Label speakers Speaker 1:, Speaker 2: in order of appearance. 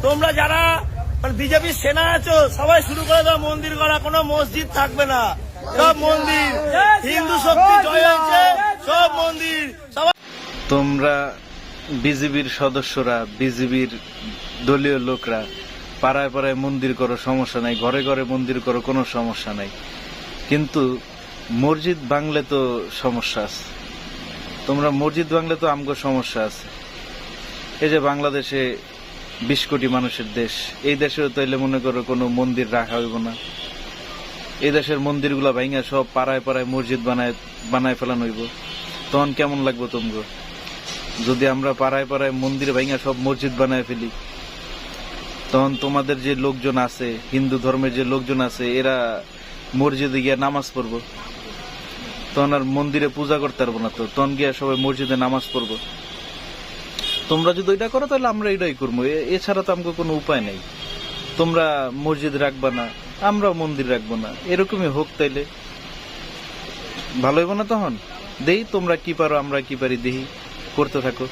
Speaker 1: তোমরা যারা বিজেপির সেনা আছো সবাই শুরু করে দাও মন্দির করা, কোনো মসজিদ থাকবে না, সব মন্দির। হিন্দু শক্তি জয় হয়েছে, সব মন্দির সবাই।
Speaker 2: তোমরা বিজেপির সদস্যরা, বিজেপির দলীয় লোকরা পাড়ায় পাড়ায় মন্দির করো, সমস্যা নাই, ঘরে ঘরে মন্দির করো, কোনো সমস্যা নাই, কিন্তু মসজিদ ভাঙলে তো সমস্যা আছে। তোমরা মসজিদ ভাঙলে তো আমগো সমস্যা আছে। এই যে বাংলাদেশে 20 কোটি মানুষের দেশ, এই দেশেও তাইলে মনে করো কোনো মন্দির রাখা হইব না। এই দেশের মন্দিরগুলা ভাঙা সব পাড়ায় পাড়ায় মসজিদ বানায় ফেলানো হইব, তখন কেমন লাগবে তোমরা? যদি আমরা পাড়ায় পাড়ায় মন্দির ভাঙা সব মসজিদ বানায় ফেলি, তখন তোমাদের যে লোকজন আছে, হিন্দু ধর্মের যে লোকজন আছে, এরা মসজিদে গিয়া নামাজ পড়বো, তখন আর মন্দিরে পূজা করতে পারবো না। তো তখন গিয়া সবাই মসজিদে নামাজ পড়বো। তোমরা যদি ওইটা করো তাহলে আমরা এটাই করবো, এছাড়া তো আমাকে কোনো উপায় নেই। তোমরা মসজিদ রাখবা না, আমরাও মন্দির রাখবো না, এরকমই হোক, তাইলে ভালো হইব না? তখন দেই তোমরা কি পারো, আমরা কি পারি, দেখি, করতে থাকো।